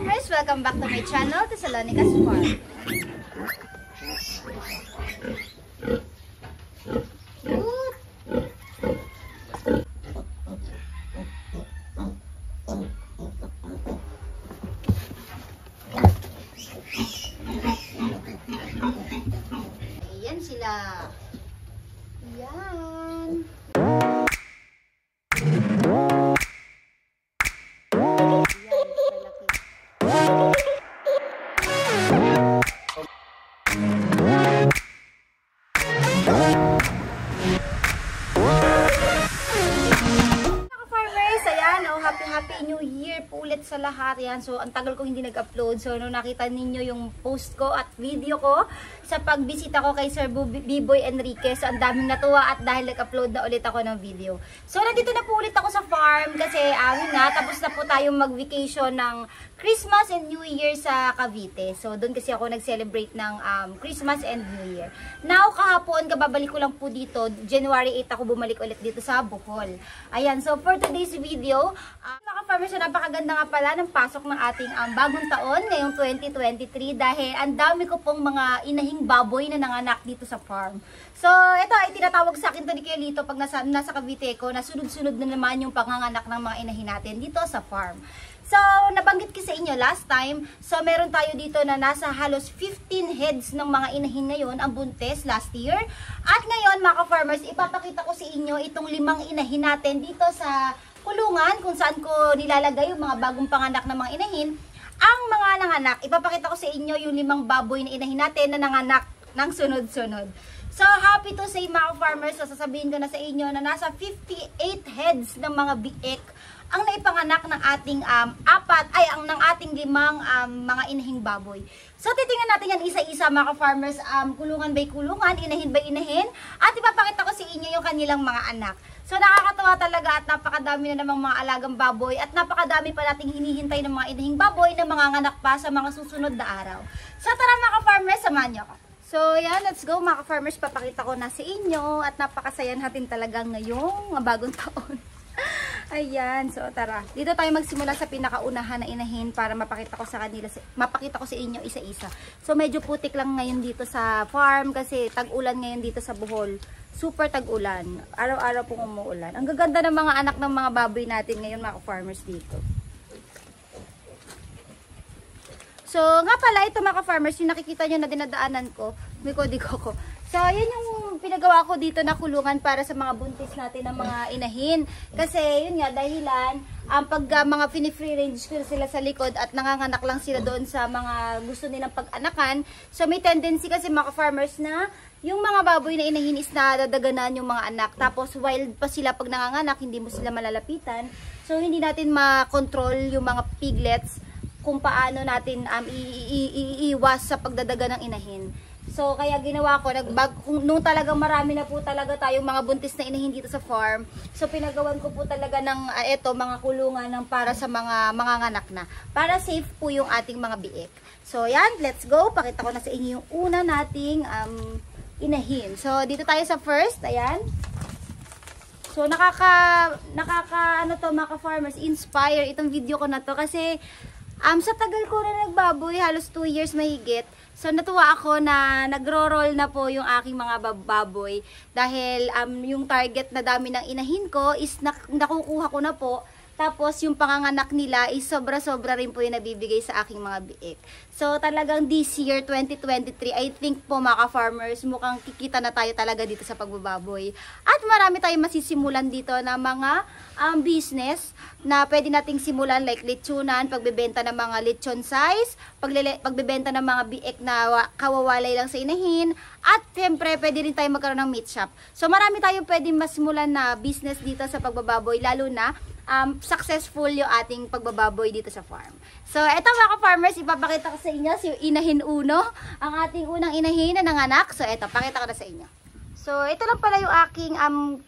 farmers! Welcome back to my channel, Thessalonica's Farm. Ayan sila. Ayan. Happy New Year po ulit sa lahat. Yan. So, ang tagal ko hindi nag-upload. So, nung nakita ninyo yung post ko at video ko sa pagbisita ko kay Sir B-Boy Enriquez. So, ang daming natuwa at dahil nag-upload na ulit ako ng video. So, nandito na po ulit ako sa farm kasi yun nga, tapos na po tayong mag-vacation ng Christmas and New Year sa Cavite. So, doon kasi ako nag-celebrate ng Christmas and New Year. Now, kahapon, kababalik ko lang po dito. January 8 ako bumalik ulit dito sa Bohol. Ayan, so for today's video, mga farmers, napakaganda nga pala ng pasok ng ating bagong taon ngayong 2023 dahil ang dami ko pong mga inahing baboy na nanganak dito sa farm. So, ito ay tinatawag sa akin to ni Kelito pag nasa Cavite ko na sunod-sunod na naman yung panganganak ng mga inahin natin dito sa farm. So, nabanggit ko sa inyo last time, so meron tayo dito na nasa halos 15 heads ng mga inahin ngayon ang buntis last year. At ngayon mga ka-farmers, ipapakita ko sa inyo itong 5 inahin natin dito sa kulungan kung saan ko nilalagay yung mga bagong panganak ng mga inahin. Ang mga nanganak, ipapakita ko sa inyo yung 5 baboy na inahin natin na nanganak ng sunod-sunod. So, happy to say mga farmers, so sasabihin ko na sa inyo na nasa 58 heads ng mga biik ang naipanganak ng ating ng ating 5 mga inahing baboy. So, titingnan natin yan isa-isa mga farmers, kulungan by kulungan, inahin by inahin, at ipapakita ko sa inyo yung kanilang mga anak. So, nakakatawa talaga at napakadami na namang mga alagang baboy at napakadami pa nating hinihintay ng mga inahing baboy na mga anak pa sa mga susunod na araw. So, tara mga farmers, samahan niyo ako. So, yan, let's go mga farmers, papakita ko na sa inyo at napakasaya natin talaga ngayong bagong taon. Ayan, so tara. Dito tayo magsimula sa pinakaunahan na inahin para mapakita ko sa inyo isa-isa. So medyo putik lang ngayon dito sa farm kasi tag-ulan ngayon dito sa Bohol. Super tag-ulan. Araw-araw pong umuulan. Ang gaganda ng mga anak ng mga baboy natin ngayon mga farmers dito. So nga pala ito mga farmers, yung nakikita nyo na dinadaanan ko, Miko-diko ko. So, yan yung pinagawa ko dito na kulungan para sa mga buntis natin ng mga inahin. Kasi, yun nga, dahilan, pag mga free range ko sila sa likod at nanganganak lang sila doon sa mga gusto nilang pag-anakan. So, may tendency kasi mga farmers na yung mga baboy na inahin is nadadaganan yung mga anak. Tapos, wild pa sila pag nanganganak, hindi mo sila malalapitan. So, hindi natin makontrol yung mga piglets kung paano natin iiwas sa pagdadaga ng inahin. So, kaya ginawa ko, nung talagang marami na po talaga tayong mga buntis na inahin dito sa farm, so pinagawan ko po talaga ng mga kulungan ng para sa mga manganganak na. Para safe po yung ating mga biik. So, yan, let's go. Pakita ko na sa inyo yung una nating inahin. So, dito tayo sa first, ayan. So, ano to mga farmers, inspire itong video ko na to kasi sa tagal ko na nagbaboy, halos 2 years mahigit. So, natuwa ako na nagro-roll na po yung aking mga baboy. Dahil yung target na dami ng inahin ko is nakukuha ko na po. Tapos, yung panganganak nila is sobra-sobra rin po yung nabibigay sa aking mga biik. So, talagang this year, 2023, I think po mga farmers, mukhang kikita na tayo talaga dito sa pagbababoy. At marami tayong masisimulan dito na mga business na pwede nating simulan like lechonan, pagbebenta ng mga lechon size, pagbebenta ng mga biik na kawawalay lang sa inahin, at siyempre pwede rin tayo magkaroon ng meat shop. So, marami tayong pwedeng masimulan na business dito sa pagbababoy, lalo na successful yung ating pagbababoy dito sa farm. So, eto mga farmers, ipapakita ko sa inyo si inahin uno, ang ating unang inahin na nanganak. So, eto, pakita ko na sa inyo. So, ito lang pala yung aking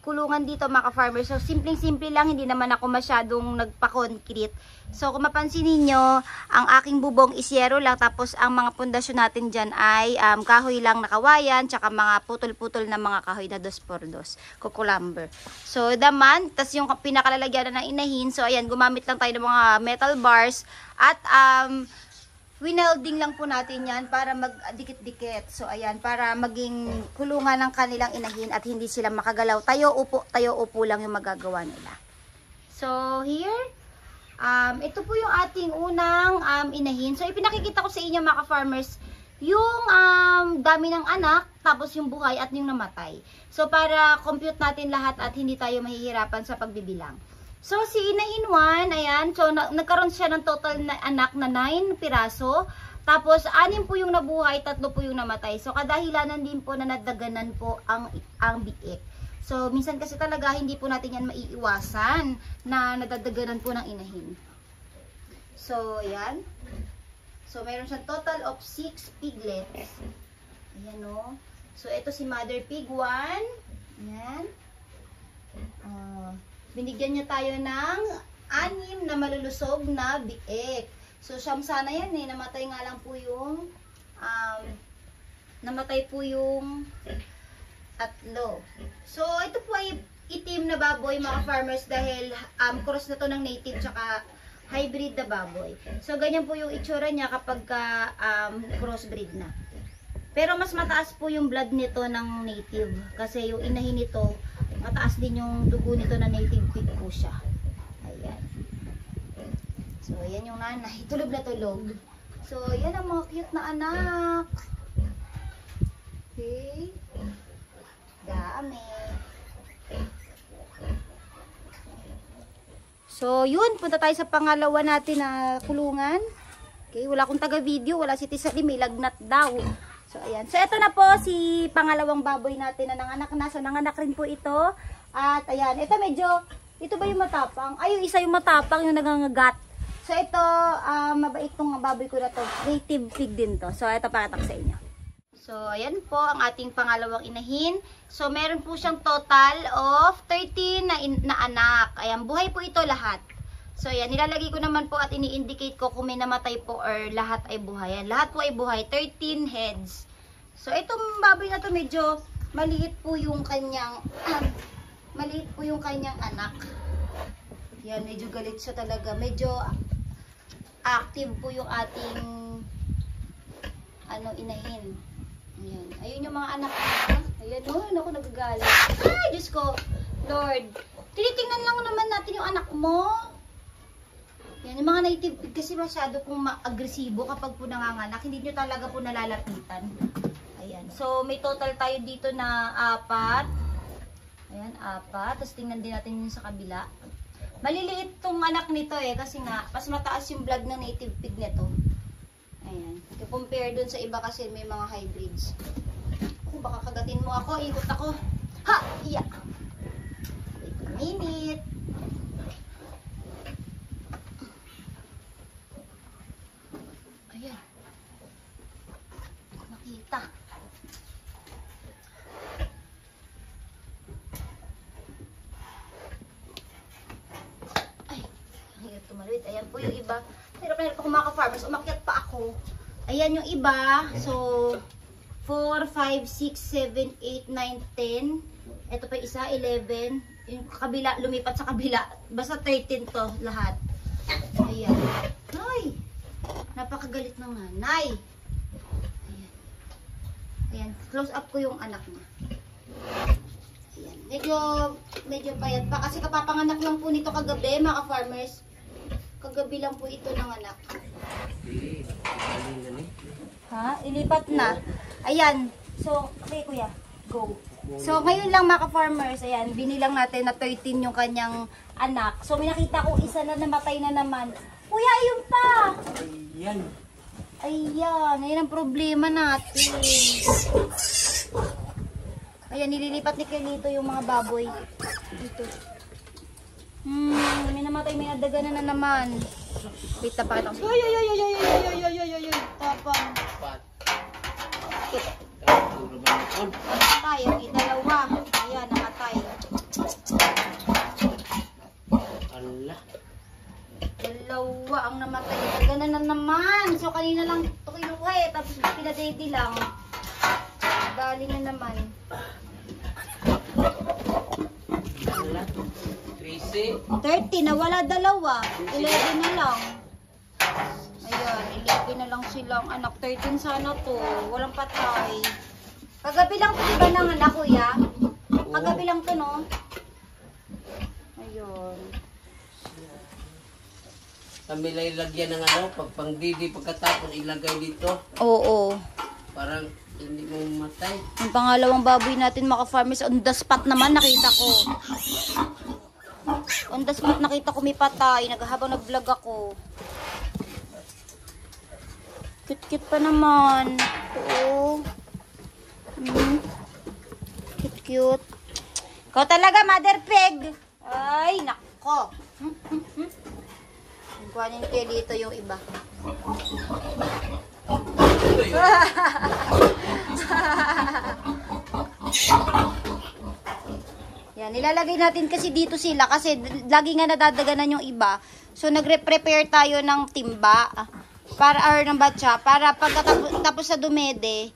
kulungan dito mga ka-farmer. So, simpleng-simple lang, hindi naman ako masyadong nagpa-concrete. So, kung mapansin niyo, ang aking bubong is yero lang. Tapos, ang mga pundasyon natin dyan ay kahoy lang na kawayan, tsaka mga putol-putol na mga kahoy na 2x2, kukulamber. So, daman, tas yung pinakalalagyan na ng inahin. So, ayan, gumamit lang tayo ng mga metal bars at winelding lang po natin yan para magdikit-dikit. So, ayan, para maging kulungan ng kanilang inahin at hindi sila makagalaw. Tayo, upo lang yung magagawa nila. So, here, ito po yung ating unang inahin. So, ipinakikita ko sa inyo mga ka-farmers, yung dami ng anak, tapos yung buhay at yung namatay. So, para compute natin lahat at hindi tayo mahihirapan sa pagbibilang. So, si inahin 1, ayan, so nagkaroon siya ng total na anak na 9 piraso. Tapos, 6 po yung nabuhay, 3 po yung namatay. So, kadahilanan din po na nadaganan po ang biik. So, minsan kasi talaga hindi po natin yan maiiwasan na nadadaganan po ng inahin. So, ayan. So, meron siyang total of 6 piglets. Ayan o. So, ito si Mother Pig 1. Ayan. Binigyan niya tayo ng 6 na malulusog na biik. So, siyam sana yan eh. Namatay nga lang po yung tatlo. So, ito po ay itim na baboy mga farmers dahil cross na to ng native tsaka hybrid na baboy. So, ganyan po yung itsura niya kapag crossbreed na. Pero mas mataas po yung blood nito ng native kasi yung inahin nito mataas din yung dugo nito na native pig po siya. Ayan. So, ayan yung nanay. Tulog na tulog. So, ayan ang mga cute na anak. Okay. Dami. So, yun. Punta tayo sa pangalawa natin na kulungan. Okay. Wala akong taga-video. Wala si Tisali. May lagnat daw. So, ayan. So, ito na po si pangalawang baboy natin na nanganak na. So, nanganak rin po ito. At, ayan. Ito medyo, ito ba yung matapang? Ay, yung isa yung matapang, yung nangangagat. So, ito, mabait tong baboy ko na to. Native pig din to. So, ito paratak sa inyo. So, ayan po ang ating pangalawang inahin. So, meron po siyang total of 13 na anak. Ayan, buhay po ito lahat. So, ayan, nilalagay ko naman po at ini-indicate ko kung may namatay po or lahat ay buhay. Ayan, lahat po ay buhay. 13 heads. So, itong baboy na to medyo maliit po yung kanyang anak. Yan, medyo galit siya talaga. Medyo active po yung ating inahin. Ayan. Ayun yung mga anak. Ayan, ako nagagalit. Ay, Diyos ko. Lord. Tinitingnan lang naman natin yung anak mo. Yan, yung mga native pig kasi masyado pong agresibo kapag po nanganganak. Hindi nyo talaga po nalalapitan. Ayan. So, may total tayo dito na 4. Ayan, 4. Tapos tingnan din natin yung sa kabila. Maliliit tong anak nito eh. Kasi nga, mas mataas yung blood ng native pig nito. Ayan. Compare dun sa iba kasi may mga hybrids. Kung baka kagatin mo ako, ikot ako. Ha! Iya! Wait a minute. Ayan. Nakita. Ay, hirap tumalawit. Ayan po yung iba. Hirap na hirap ako mga ka-farmers. Umakyat pa ako. Ayan yung iba. So, 4, 5, 6, 7, 8, 9, 10. Ito pa isa, 11. Yung kabila, lumipat sa kabila. Basta 13 to lahat. Ayan. Ay! Napakagalit ng nanay. Ayan. Ayan. Close up ko yung anak niya. Ayan. Medyo payat pa. Kasi kapapanganak lang po nito kagabi, mga farmers. Kagabi lang po ito ng anak. Ha? Ilipat na. Ayan. So, okay kuya. Go. So, ngayon lang mga farmers, ayan, binilang natin na 13 yung kanyang anak. So, may nakita ko isa na namatay na naman. Kuya, ayun pa! Ayan. Ayan. Ayan ang problema natin. Ayan, nililipat ni Kelito yung mga baboy. Dito. May namatay, may nadaganan na naman. Wait na pakita ko. Ay. Tapang. Namatay, ang dalawa. Ayan, namatay. Allah. Dalawa ang namatay. Ganun na naman. So, kanina lang ito kinuha eh. Tapos pinadady lang. Dali na naman. Allah. 30, nawala dalawa. 11 na lang. Ayan, 11 na lang silang anak. 13 sana to. Walang patay. Kagabi lang to, diba ng anak, kuya? Kagabi lang to, no? Ayun. Kami lang ilagyan ng ano, pag pangdidi pagkatapos ilagay dito. Oo. Parang hindi mo matay. Ang pangalawang baboy natin, mga farmers, on the spot naman nakita ko. On the spot nakita ko may patay. Habang nag-vlog ako. Cute-cute pa naman. Oo. Cute-cute. Ikaw talaga, Mother Pig. Ay, nako. Kuhanin ko dito yung iba. Yan, nilalagay natin kasi dito sila kasi lagi nga nadadaganan yung iba. So nagre-prepare tayo ng timba para ng batsa para pagkatapos sa dumede,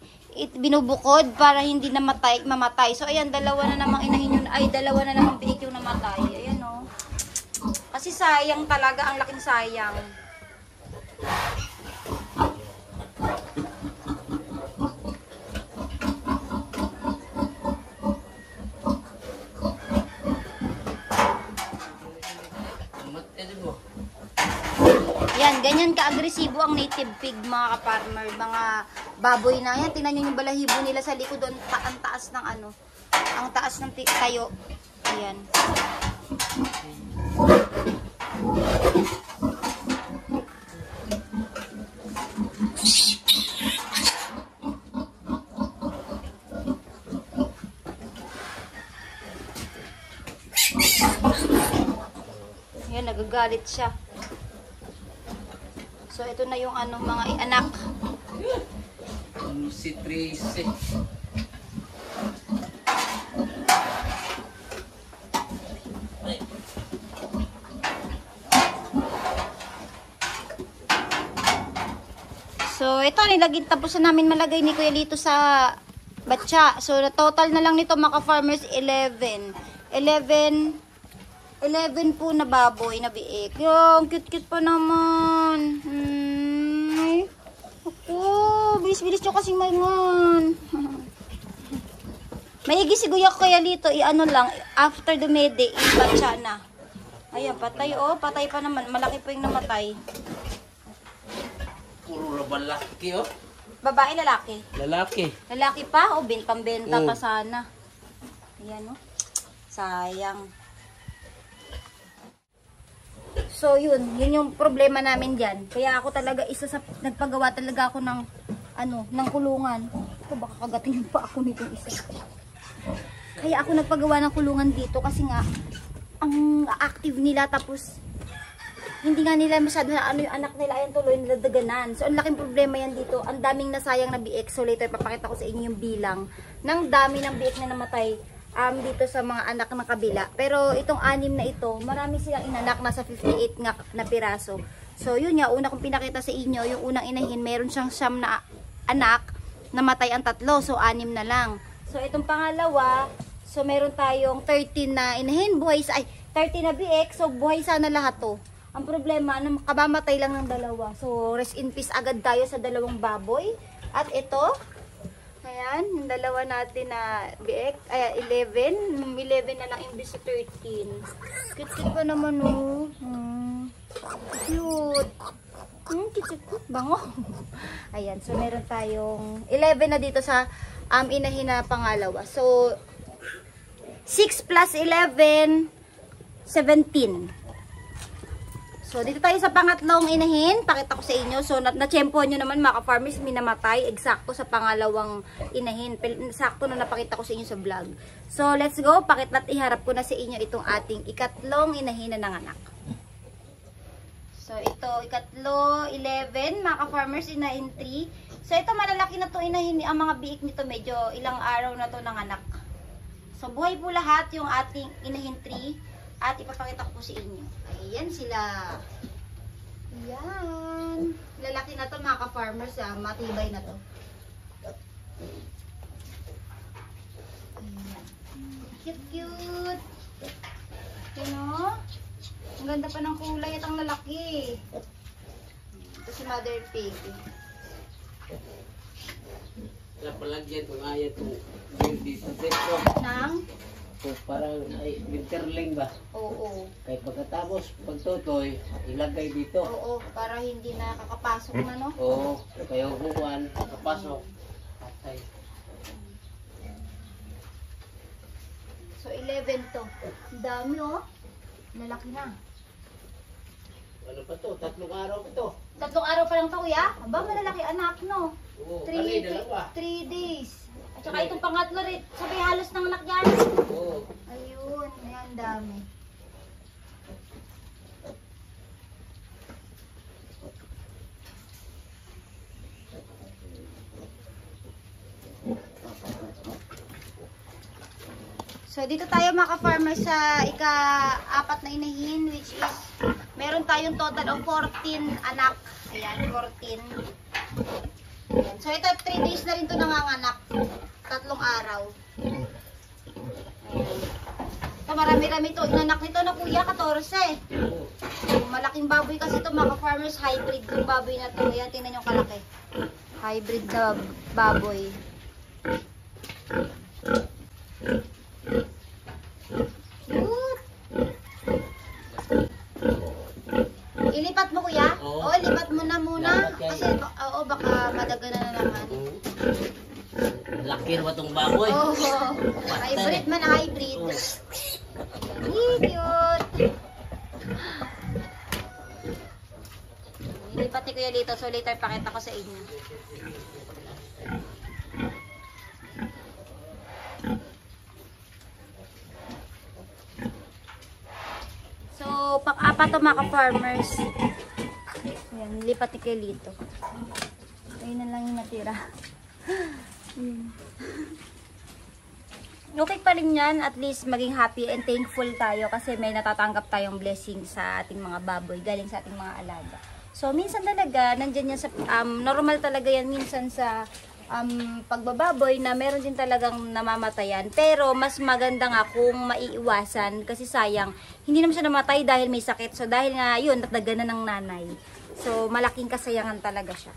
binubukod para hindi mamatay. So ayan, dalawa na namang inahin yun, ay dalawa na namang biik yung namatay. Ayan oh. Kasi sayang talaga, ang laking sayang. Yan, ganyan ka-agresibo ang native pig, mga ka-farmer, mga baboy na yan. Tingnan nyo yung balahibo nila sa likod doon, ang taas ng ano, ang taas ng tayo. Ayan. Ayan, nagagalit siya. So, ito na yung ano, mga anak. Si Tracy. So, ito, tapos na namin malagay ni Kuya Lito sa batsa. So, total na lang nito, mga farmers, 11 po na baboy na biik. Yung cute-cute pa naman. Ako, bilis-bilis nyo kasing mangon. Maigi si Kuya Lito, i-ano lang, after the mede, i-batsa na. Ayan, patay oh, patay pa naman. Malaki pa yung namatay. Puro lalaki oh. Babae, lalaki? Lalaki. Lalaki pa? O, pambenta pa Oh. sana. Ayan oh. Sayang. So, yun yung problema namin dyan. Kaya ako talaga, nagpagawa talaga ako ng, ng kulungan. Ito, baka kagatin pa ako nitong isa. Kaya ako nagpagawa ng kulungan dito kasi nga, ang active nila, tapos, hindi nga nila masyado na yung anak nila, ayan tuloy nila daganan. So, ang laking problema yan dito. Ang daming nasayang na biik. So, later, papakita ko sa inyo yung bilang ng dami ng biik na namatay dito sa mga anak ng kabila. Pero itong 6 na ito, marami silang inanak, nasa 58 nga na piraso. So yun nga, una kong pinakita sa inyo, yung unang inahin, meron siyang 9 na anak, namatay ang 3, so 6 na lang. So itong pangalawa, so meron tayong 13 na inahin, 13 na biek, so buhay sana lahat to. Ang problema, kabamatay lang ng 2. So rest in peace agad tayo sa 2 baboy. At ito, ayan, yung 2 natin na biek, 11 na lang imbis sa 13. Cute-cute pa naman, oh. Cute. Cute. Bango. Ayan, so meron tayong 11 na dito sa inahin na pangalawa. So, 6 plus 11, 17. So, dito tayo sa pangatlong inahin. Pakita ko sa inyo. So, na-tsempo nyo naman, mga farmers, minamatay. Eksakto sa pangalawang inahin. Sakto na napakita ko sa inyo sa vlog. So, let's go. Pakitla't iharap ko na sa inyo itong ating ikatlong inahin na nanganak. So, ito, ikatlo, 11, mga farmers, inahin 3. So ito malalaki na to inahin, ang mga biik nito medyo ilang araw na to nanganak. So buhay po lahat yung ating inahin tree at ipapakita ko po sa inyo. Ayan sila. Ayan. Lalaki na to mga ka-farmers, matibay na to. Ayan. Cute cute. Ayan o. Ang ganda pa ng kulay at ang lalaki. Ito si Mother Pig. Napalagyan kung ayaw kung dito dito. Nang? So parang ay winterling ba? Oo. Kaya pagkatapos pagtutoy, ilagay dito. Oo, para hindi na kakapasok na, no? Oo, kaya hukuan, kapasok. Patay. So, 11 to. Ang dami, oh. Lalaki na. Ano pa to? 3 araw pa to. 3 araw pa lang to, kuya. Aba, malalaki anak, no? Oo, 3 kanay dalawa. days. At saka itong pangatlo rin. Sabay halos ng anak yan. Oo. Ayun, ayan, dami. So, dito tayo mga ka-farmer sa ika-4 na inahin, which is, meron tayong total of 14 anak. Ayan, 14. Ayan. So, ito, 3 days na rin ito nanganganak. 3 araw. Ayan. Ito, marami-rami ito. Inanak nito na kuya, 14. Oo. Malaking baboy kasi ito mga farmers, hybrid yung baboy na to. Ayan, tingnan yung kalaki. Hybrid na baboy. Cute! Ilipat mo kuya? Oo. Oo, ilipat mo na muna. Dapat yan. Kasi, oo, baka madagana na naman. Laki na ba itong baboy? Oo. Hybrid man, hybrid. Oo. Cute! Ilipat ni kuya dito. So later pakita ko sa inyo. So, pang-apat to mga farmers. Ayan, lipat ni kuya dito. Ayun na lang yung natira. Okay pa rin yan, at least maging happy and thankful tayo kasi may natatanggap tayong blessing sa ating mga baboy, galing sa ating mga alaga. So, minsan talaga, nandyan yan sa, normal talaga yan minsan sa pagbababoy na meron din talagang namamatayan. Pero, mas maganda nga kung maiiwasan kasi sayang, hindi naman siya namatay dahil may sakit. So, dahil nga yun, nataganan ng nanay. So, malaking kasayangan talaga siya.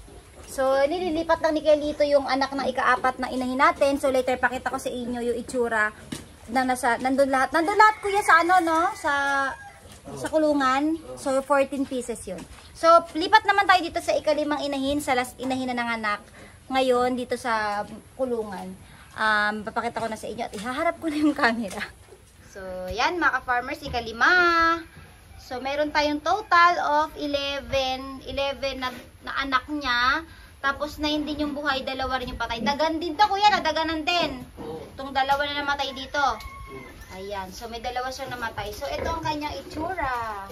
So, nililipat lang ni Kelito yung anak ng ika-4 na inahin natin. So, later pakita ko sa inyo yung itsura na nandun lahat. Nandun lahat kuya sa ano, no? Sa kulungan. So, 14 pieces yun. So, lipat naman tayo dito sa ika-5 inahin, sa last inahin na nanganak. Ngayon, dito sa kulungan. Papakita ko na sa inyo at ihaharap ko na yung camera. So, yan mga ka-farmers, ika-5. So, meron tayong total of 11 na anak niya. Tapos 9 din yung buhay, 2 rin yung patay. Dagan din to kuya, nadaganan din. Itong 2 na namatay dito. Ayan, so may 2 siya namatay. So, ito ang kanyang itsura.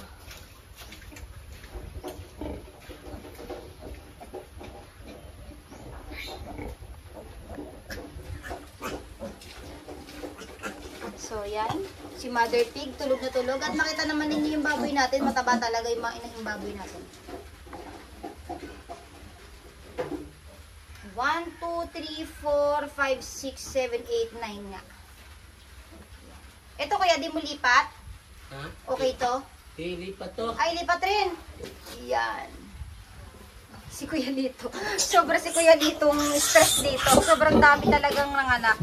So, yan. Si Mother Pig, tulog na tulog. At makita naman ninyo yung baboy natin. Mataba talaga yung mga inahing baboy natin. 1, 2, 3, 4, 5, 6, 7, 8, 9 nga. Ito kaya di mo lipat? Ha? Okay to? Lipat to. Ay, lipat rin. Yan. Si Kuya Lito. Sobra si Kuya Litong stress dito. Sobrang dami talagang nanganak.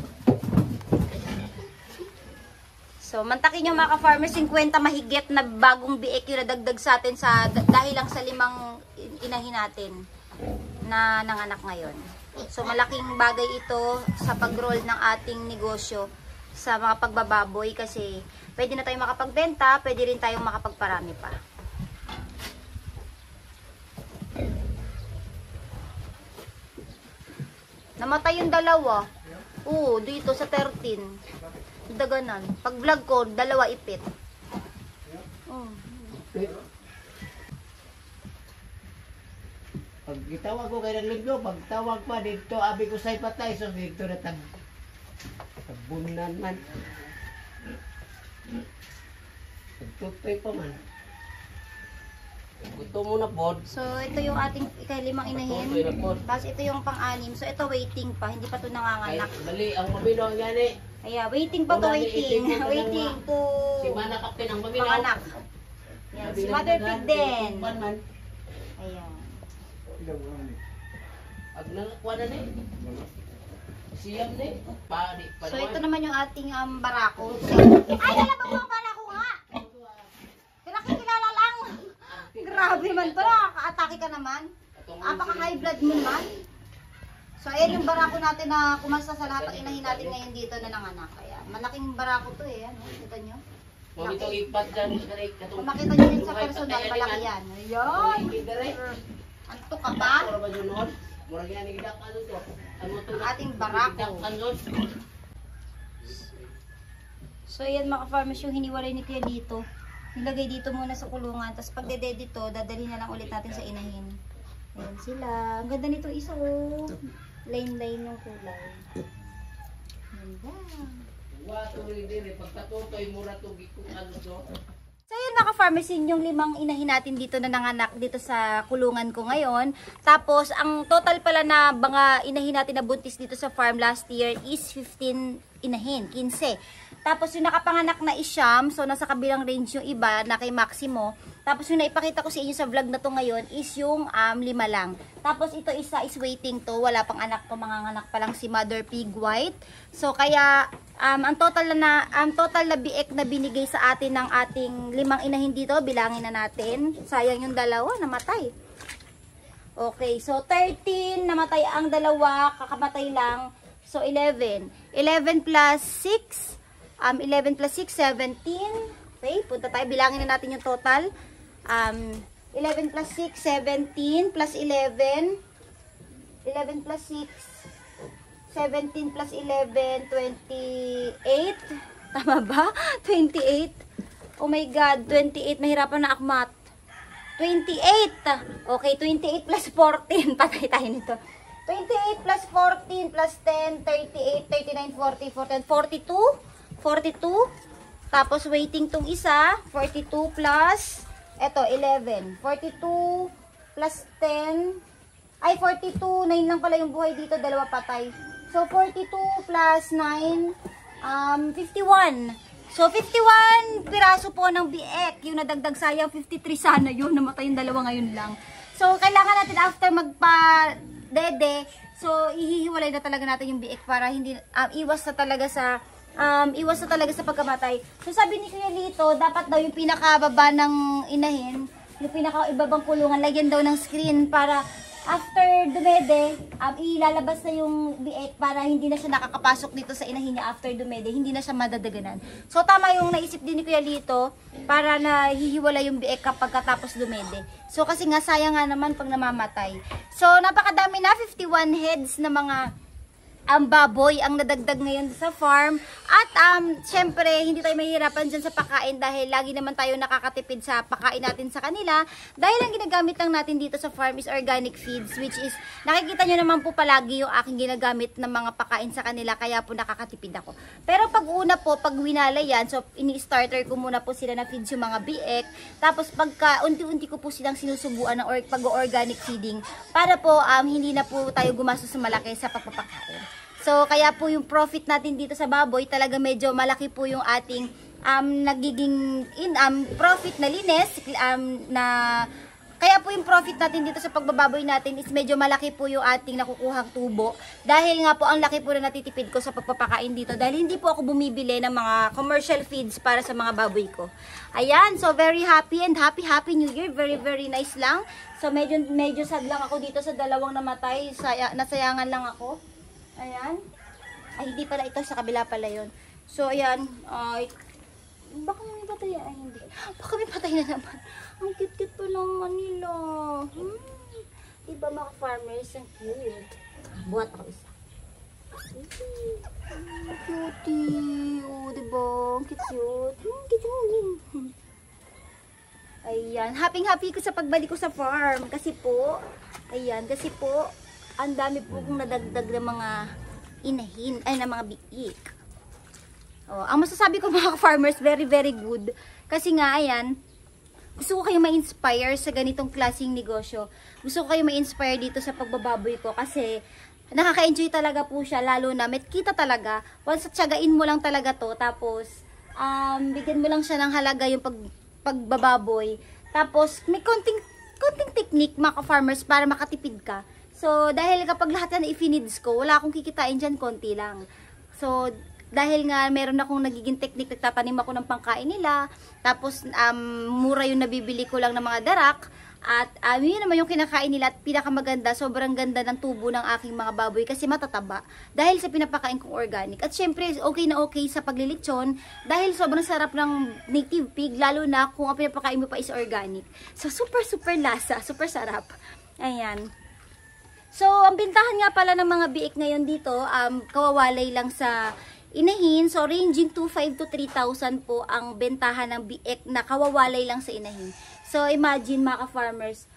So, mantakin nyo mga ka-farmers, 50 mahigit na bagong biik yung nadagdag sa atin dahil lang sa 5 inahin natin na nanganak ngayon. So, malaking bagay ito sa pag-roll ng ating negosyo sa mga pagbababoy kasi pwede na tayong makapagbenta, pwede rin tayong makapagparami pa. Namatay yung 2. Oo, dito sa 13. Daganan. Pag vlog ko, 2 ipit. Oh. Pag gitawag ko kay nagliblo, pag tawag pa dito, abi ko sa'y patay, so dito na tabunan man. Pagtutoy pa man. Gusto mo na pod. So, ito yung ating ika-5 inahin. Pagtutoy na pod. Tapos ito yung pang-6. So, ito waiting pa. Hindi pa ito Ay, nanganganak. mali, ang maminaw ang gani. Kaya, waiting pa to, Wala ni waiting. itin ko Waiting to Si Mana Kapin ang maminaw. panganak. Yan, si Mother Pig din. Man. Ayan. Ag nakakuha na ni. Siyam ni. So, ito naman yung ating barako. Ay, nalabang mo ang barako nga! Pinakikilala lang! Grabe man to, nakaka-atake ka naman. Apaka-high blood mo man. So, ayan yung barako natin na kumasta sa lahat ng inahin natin ngayon dito na nanganak. Kaya, malaking barako to eh. Ano? Kita nyo? Mamito ipat dyan. Kung makita nyo din sa personal, malaki yan. Ayan! Anto ka ba? Murag yan idak ano to. Ano to? Ating barako. Ano? So, ayan mga farmers yung hiniwalay ni Kuya dito. Nilagay dito muna sa kulungan. Tapos pag dede dito, dadalhin na lang ulit natin sa inahin. Ayan sila. Ang ganda nito isa oh. Line-line ng kulay. Ganda. Wato rin din eh. Pagkatutoy mura to gikuan to. So yun mga farmers, yun yung 5 inahin natin dito na nanganak dito sa kulungan ko ngayon. Tapos ang total pala na mga inahin natin na buntis dito sa farm last year is 15 inahin, 15. Tapos yung nakapanganak na isyam, so nasa kabilang range yung iba na kay Maximo. Tapos yung naipakita ko sa inyo sa vlog na to ngayon is yung 5 lang. Tapos ito isa is waiting to, wala pang anak to, manganganak pa lang si Mother Pig White. So kaya ang total na biek na binigay sa atin ng ating 5 inahin dito, bilangin na natin. Sayang yung dalawa, namatay. Okay, so 13, namatay ang dalawa, kakamatay lang. So 11. 11 plus 6, 11 plus 6, 17. Okay, punta tayo, bilangin na natin yung total. 11 plus 6, 17 plus 11. 11 plus 6, 17 plus 11, 28. Tama ba? 28. Oh my God, 28. Mahirapan na akmat. 28. Okay, 28 plus 14. Patay tayo nito. 28 plus 14 plus 10, 38, 39, 40, 42. 42. Tapos waiting tong isa. 42 plus, eto, 11. 42 plus 10. Ay, 42. 9 lang pala yung buhay dito. Dalawa patay. So, 42 plus 9, 51. So, 51 piraso po ng biek. Yung nadagdag sayang, 53 sana yun. Namatay yung dalawa ngayon lang. So, kailangan natin after magpa-dede, so, ihihiwalay na talaga natin yung biek para hindi, iwas na talaga sa pagkamatay. So, sabi ni Kuya Lito, dapat daw yung pinakababa ng inahin, yung pinakaibabang kulungan, lagyan daw ng screen para after dumede, ilalabas na yung biek para hindi na siya nakakapasok dito sa inahin niya after dumede, hindi na siya madadaganan. So tama yung naisip din ni Kuya Lito para na hihiwala yung biek kapag katapos dumede. So kasi nga sayang nga naman pag namamatay. So napakadami na, 51 heads na mga baboy ang nadagdag ngayon sa farm. At syempre, hindi tayo mahihirapan dyan sa pakain dahil lagi naman tayo nakakatipid sa pakain natin sa kanila. Dahil ang ginagamit lang natin dito sa farm is organic feeds, which is, nakikita nyo naman po palagi yung aking ginagamit ng mga pakain sa kanila, kaya po nakakatipid ako. Pero pag una po, pag winala yan, so ini-starter ko muna po sila na feeds yung mga biek. Tapos pagka unti-unti ko po silang sinusubuan ng pag-organic feeding para po hindi na po tayo gumastos sa malaki sa pagpapakain. So, kaya po yung profit natin dito sa baboy, talaga medyo malaki po yung ating nagiging profit na linis, kaya po yung profit natin dito sa pagbababoy natin is medyo malaki po yung ating nakukuhang tubo. Dahil nga po ang laki po na natitipid ko sa pagpapakain dito. Dahil hindi po ako bumibili ng mga commercial feeds para sa mga baboy ko. Ayan, so very happy and happy New Year. Very, very nice lang. So medyo sad lang ako dito sa dalawang namatay. Nasayangan lang ako. Ayan. Ay, hindi pala ito. Sa kabila pala yun. So, ayan. Baka may patay. Ay, hindi. Baka may patay na naman. Ang cute-cute pa naman nila. Diba mga farmers? Ang cute. Buhat ako isa. Cutie. Oh, diba? Ang cute-cute. Cute. Ayan. Happy ko sa pagbalik ko sa farm. Kasi po, Ayan, kasi po, ang dami po kong nadagdag ng mga inahin, ay ng mga biik. Oh, ang masasabi ko mga farmers, very very good. Kasi nga, ayan, gusto ko kayo ma-inspire sa ganitong klaseng negosyo. Gusto ko kayo ma-inspire dito sa pagbababoy ko kasi nakaka-enjoy talaga po siya, lalo na may kita talaga. Once tsagain mo lang talaga to, tapos bigyan mo lang siya ng halaga yung pagbababoy. Tapos may konting technique mga farmers para makatipid ka. So dahil kapag lahat yan i-feeds ko, wala akong kikitain dyan, konti lang. So dahil nga meron akong nagiging technique, nagtatanim ako ng pangkain nila, tapos mura yung nabibili ko lang ng mga darak, at yun naman yung kinakain nila, at pinakamaganda, sobrang ganda ng tubo ng aking mga baboy kasi matataba dahil sa pinapakain kong organic. At syempre okay na okay sa paglilitsyon dahil sobrang sarap ng native pig, lalo na kung ang pinapakain mo pa is organic. So super lasa, super sarap. Ayan. So ang bintahan nga pala ng mga biik ngayon dito, kawawalay lang sa inahin. So ranging 2,500 to 3,000 po ang bentahan ng biik na kawawalay lang sa inahin. So imagine mga ka-farmers,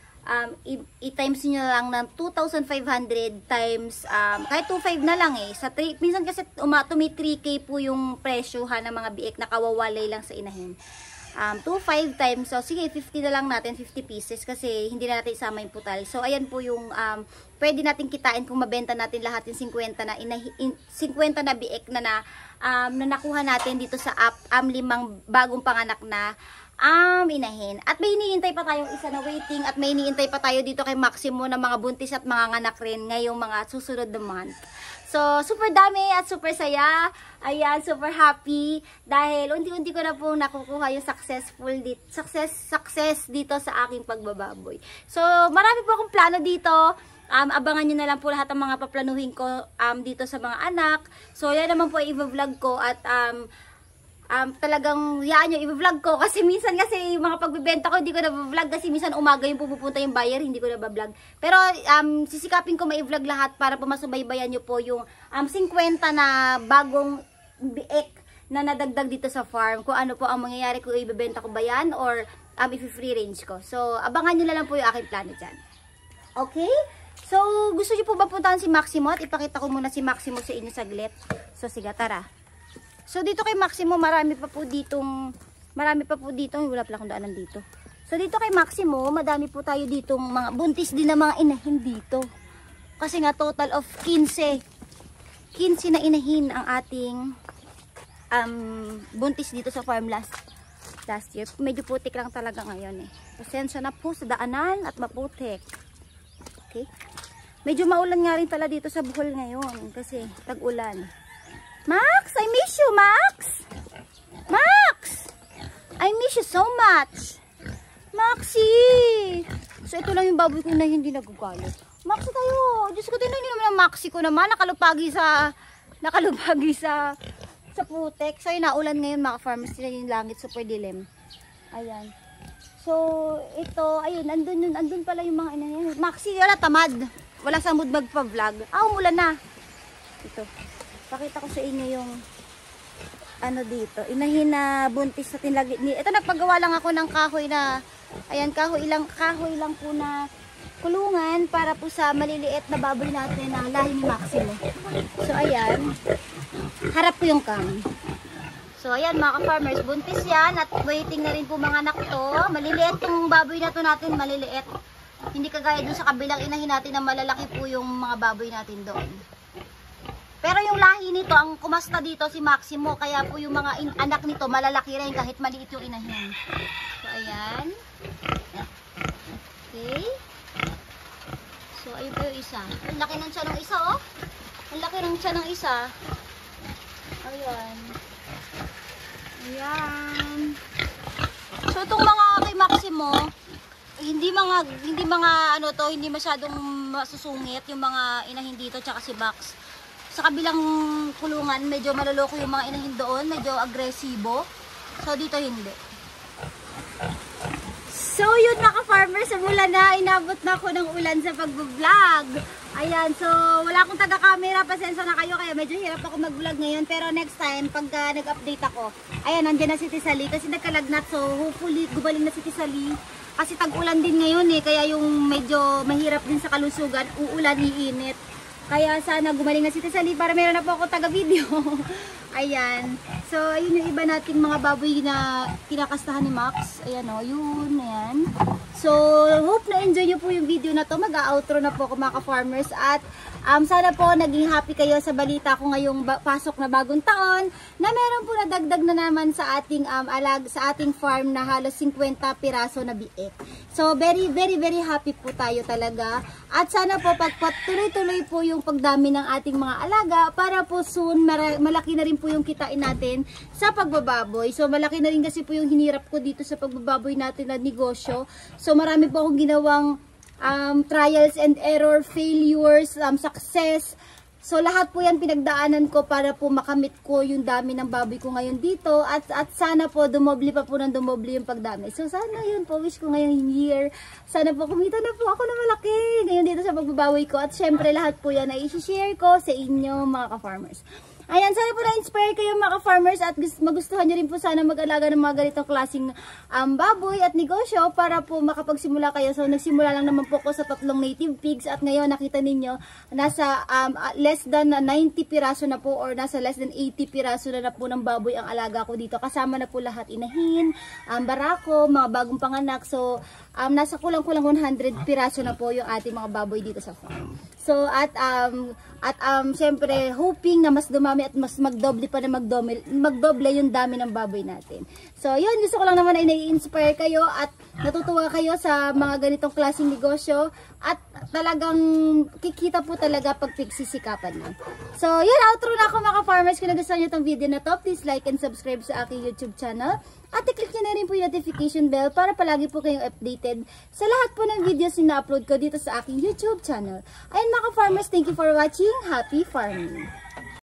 i-times nyo lang ng 2,500 times, kahit 2,500 na lang eh. Minsan kasi tumi 3K po yung presyohan ng mga biik na kawawalay lang sa inahin. 2,500 times, so sige 50 na lang natin, 50 pieces kasi hindi na natin isama yung putal. So ayan po yung pwede natin kitain kung mabenta natin lahat yung 50 na biik na nakuha natin dito sa 5 bagong panganak na inahin. At may hinihintay pa tayong isa na waiting, at may hinihintay pa tayo dito kay Maximo na mga buntis at mga nganak rin ngayong mga susunod na month. So, super dami at super saya. Ayan, super happy dahil unti-unti ko na po nakukuha yung success dito sa aking pagbababoy. So, marami po akong plano dito. Abangan nyo na lang po lahat ng mga paplanuhin ko dito sa mga anak. So, yan naman po i-vlog ko at talagang yan yung i-vlog ko kasi minsan kasi yung mga pagbebenta ko hindi ko na-vlog kasi minsan umaga yung pupunta yung buyer, hindi ko na-vlog. Pero sisikapin ko ma-vlog lahat para po masubaybayan nyo po yung 50 na bagong biik na nadagdag dito sa farm. Kung ano po ang mangyayari, kung ibebenta ko ba yan or i-free range ko. So abangan nyo na lang po yung aking plano dyan. Okay? So gusto nyo po ba puntahan si Maximo at ipakita ko muna si Maximo sa inyo saglit. So sige, tara. So dito kay Maximo, marami pa po ditong, wala pala akong daanan dito. So dito kay Maximo, madami po tayo ditong mga buntis din na mga inahin dito. Kasi nga total of 15 na inahin ang ating buntis dito sa farm last year. Medyo putik lang talaga ngayon eh. Pasensya na po sa daanan at maputik. Okay? Medyo maulan nga rin pala dito sa Bohol ngayon kasi tag-ulan. Max, I miss you, Max. Max, I miss you so much. Maxi. So ito lang yung baboy ko na hindi nagagalit. Maxi tayo. Diyos ko, tingnan nyo naman ang Maxi ko naman. Nakalupagi sa putek. So yun, naulan ngayon mga farmers. Sila yung langit, super dilim. Ayan. So ito, ayun, andun pala yung mga inahin. Maxi, wala tamad. Wala sa mood magpa-vlog. Umulan na. Ito. Pakita ko sa inyo yung ano dito. Inahin na buntis sa tinlagi. Ito nagpagawa lang ako ng kahoy na, ayan, kahoy lang po na kulungan para po sa maliliit na baboy natin na lahi ni Maximo. So ayan, harap ko yung cam. So ayan mga ka-farmers, buntis yan at waiting na rin po mga anak to. Maliliit tong baboy na to natin, maliliit. Hindi kagaya dun sa kabilang inahin natin na malalaki po yung mga baboy natin doon. Pero yung lahi nito, ang kumasta dito si Maximo, kaya po yung mga anak nito malalaki rin kahit maliit yung inahin. So ayan. Okay. So ayun po yung isa. Ang laki ng tiyan ng isa, oh. Ang laki ng tiyan ng isa. Ayan. Ayan. So itong mga kay Maximo, hindi masyadong masusungit yung mga inahin dito tsaka si Max. Sa kabilang kulungan, medyo maloloko yung mga inahin doon, medyo agresibo. So dito hindi. So yun mga ka-farmers, umulan na, inabot na ako ng ulan sa pag-vlog. Ayan, so wala akong taga-camera, pasensya na kayo, kaya medyo hirap ako mag-vlog ngayon. Pero next time, pagka nag-update ako, ayan, nandiyan na si Tisali kasi nagkalagnat. So hopefully, gumaling na si Tisali. Kasi tag-ulan din ngayon kaya yung medyo mahirap din sa kalusugan, uulan, iinit. Kaya sana gumaling na si Tesali para meron na po ako taga-video. Ayan. So, ayun yung iba nating mga baboy na kinakastahan ni Max. Ayan yun, ayan. So, hope na enjoy nyo po yung video na to. Mag-outro na po ako mga ka-farmers. At sana po naging happy kayo sa balita ko ngayong pasok na bagong taon na meron po nadagdag na naman sa ating sa ating farm na halos 50 piraso na biik. So, very happy po tayo talaga. At sana po pagpatuloy-tuloy po yung pagdami ng ating mga alaga para po soon malaki na rin po yung kitain natin sa pagbababoy. So, malaki na rin kasi po yung hinirap ko dito sa pagbababoy natin na negosyo. So, marami po akong ginawang trials and error, failures, success. So, lahat po yan pinagdaanan ko para po makamit ko yung dami ng baboy ko ngayon dito. At sana po dumoble pa po ng dumoble yung pagdami. So, sana yun po. Wish ko ngayong year. Sana po kumita na po ako na malaki ngayon dito sa pagbababoy ko. At syempre lahat po yan ay i-share ko sa inyo mga ka-farmers. Ayan, sana po na-inspire kayo mga ka-farmers at magustuhan nyo rin po sana mag-alaga ng mga ganitong klaseng baboy at negosyo para po makapagsimula kayo. So, nagsimula lang naman po ko sa 3 native pigs at ngayon nakita ninyo nasa less than 90 piraso na po or nasa less than 80 piraso na po ng baboy ang alaga ko dito. Kasama na po lahat inahin, barako, mga bagong panganak. So, nasa kulang-kulang 100 piraso na po yung ating mga baboy dito sa farm. So, at syempre, hoping na mas dumami at mas magdoble pa na magdoble yung dami ng baboy natin. So, yun, gusto ko lang naman ay nai-inspire kayo at natutuwa kayo sa mga ganitong klaseng negosyo at talagang kikita po talaga pag pigsisikapan nyo. So, yun, outro na ako mga farmers. Kung nagustuhan nyo itong video na to, please like and subscribe sa aking YouTube channel. At i-click nyo na rin po yung notification bell para palagi po kayong updated sa lahat po ng videos na upload ko dito sa aking YouTube channel. Ayun mga farmers, thank you for watching. Happy farming!